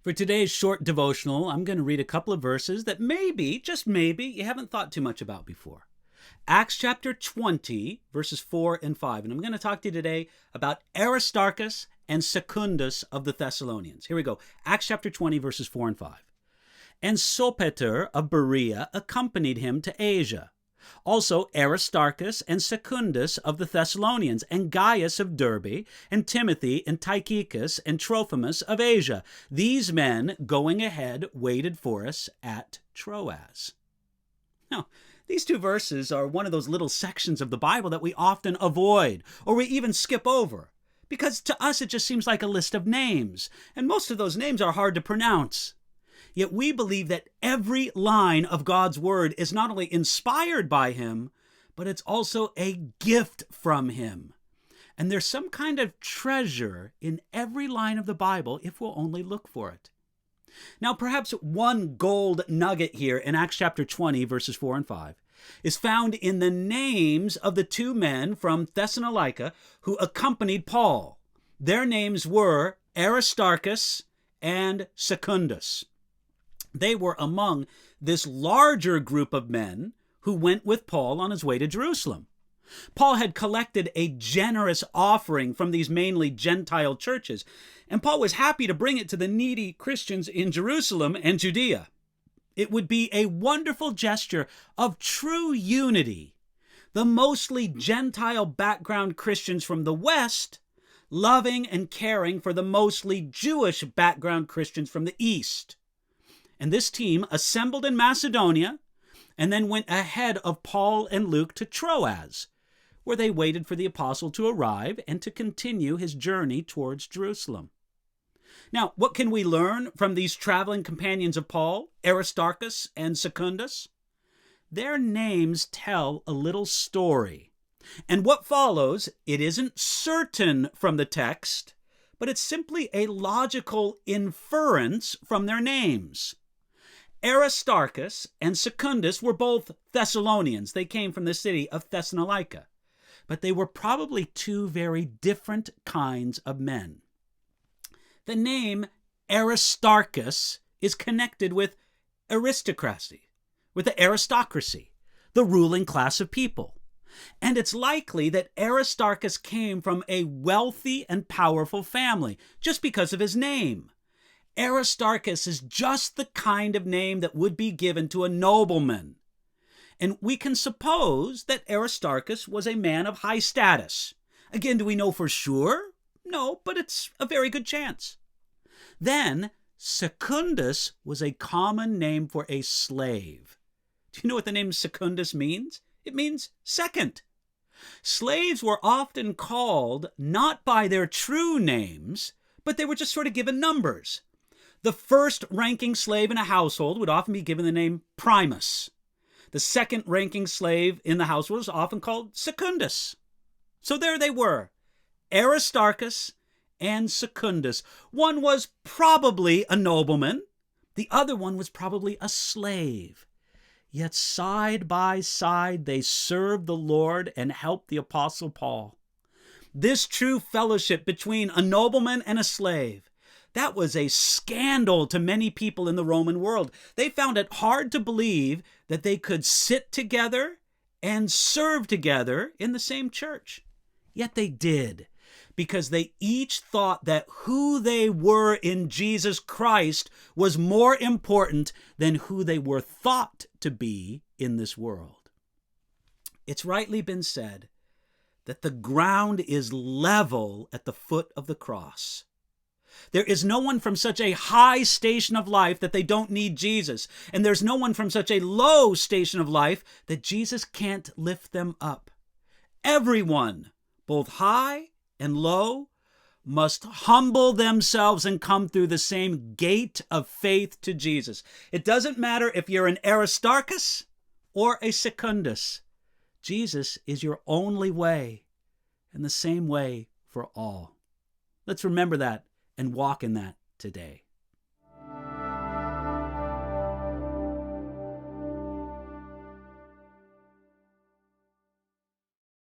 For today's short devotional, I'm going to read a couple of verses that maybe, just maybe, you haven't thought too much about before. Acts chapter 20, verses 4 and 5. And I'm going to talk to you today about Aristarchus and Secundus of the Thessalonians. Here we go. Acts chapter 20, verses 4 and 5. And Sopater of Berea accompanied him to Asia. Also Aristarchus and Secundus of the Thessalonians, and Gaius of Derbe, and Timothy and Tychicus and Trophimus of Asia. These men, going ahead, waited for us at Troas. Now, these two verses are one of those little sections of the Bible that we often avoid, or we even skip over, because to us it just seems like a list of names, and most of those names are hard to pronounce. Yet we believe that every line of God's word is not only inspired by him, but it's also a gift from him. And there's some kind of treasure in every line of the Bible if we'll only look for it. Now, perhaps one gold nugget here in Acts chapter 20, verses 4 and 5, is found in the names of the two men from Thessalonica who accompanied Paul. Their names were Aristarchus and Secundus. They were among this larger group of men who went with Paul on his way to Jerusalem. Paul had collected a generous offering from these mainly Gentile churches, and Paul was happy to bring it to the needy Christians in Jerusalem and Judea. It would be a wonderful gesture of true unity. The mostly Gentile background Christians from the West loving and caring for the mostly Jewish background Christians from the East. And this team assembled in Macedonia and then went ahead of Paul and Luke to Troas, where they waited for the apostle to arrive and to continue his journey towards Jerusalem. Now, what can we learn from these traveling companions of Paul, Aristarchus and Secundus? Their names tell a little story. And what follows, it isn't certain from the text, but it's simply a logical inference from their names. Aristarchus and Secundus were both Thessalonians. They came from the city of Thessalonica, but they were probably two very different kinds of men. The name Aristarchus is connected with aristocracy, with the aristocracy, the ruling class of people. And it's likely that Aristarchus came from a wealthy and powerful family just because of his name. Aristarchus is just the kind of name that would be given to a nobleman. And we can suppose that Aristarchus was a man of high status. Again, do we know for sure? No, but it's a very good chance. Then, Secundus was a common name for a slave. Do you know what the name Secundus means? It means second. Slaves were often called not by their true names, but they were just sort of given numbers. The first-ranking slave in a household would often be given the name Primus. The second-ranking slave in the household was often called Secundus. So there they were, Aristarchus and Secundus. One was probably a nobleman. The other one was probably a slave. Yet side by side they served the Lord and helped the Apostle Paul. This true fellowship between a nobleman and a slave, that was a scandal to many people in the Roman world. They found it hard to believe that they could sit together and serve together in the same church. Yet they did, because they each thought that who they were in Jesus Christ was more important than who they were thought to be in this world. It's rightly been said that the ground is level at the foot of the cross. There is no one from such a high station of life that they don't need Jesus. And there's no one from such a low station of life that Jesus can't lift them up. Everyone, both high and low, must humble themselves and come through the same gate of faith to Jesus. It doesn't matter if you're an Aristarchus or a Secundus. Jesus is your only way, and the same way for all. Let's remember that and walk in that today.